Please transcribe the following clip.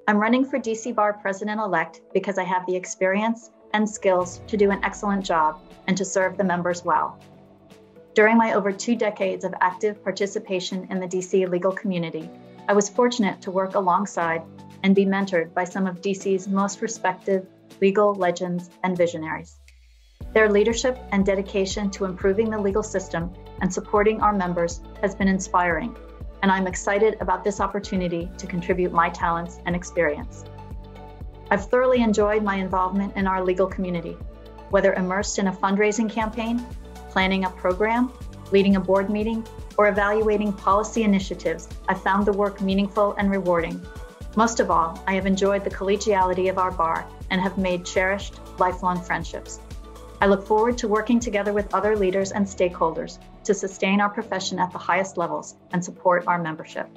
I'm running for DC Bar President-elect because I have the experience and skills to do an excellent job and to serve the members well. During my over 2 decades of active participation in the DC legal community, I was fortunate to work alongside and be mentored by some of DC's most respected legal legends and visionaries. Their leadership and dedication to improving the legal system and supporting our members has been inspiring, and I'm excited about this opportunity to contribute my talents and experience. I've thoroughly enjoyed my involvement in our legal community, whether immersed in a fundraising campaign, planning a program, leading a board meeting, or evaluating policy initiatives. I found the work meaningful and rewarding. Most of all, I have enjoyed the collegiality of our bar and have made cherished, lifelong friendships. I look forward to working together with other leaders and stakeholders to sustain our profession at the highest levels and support our membership.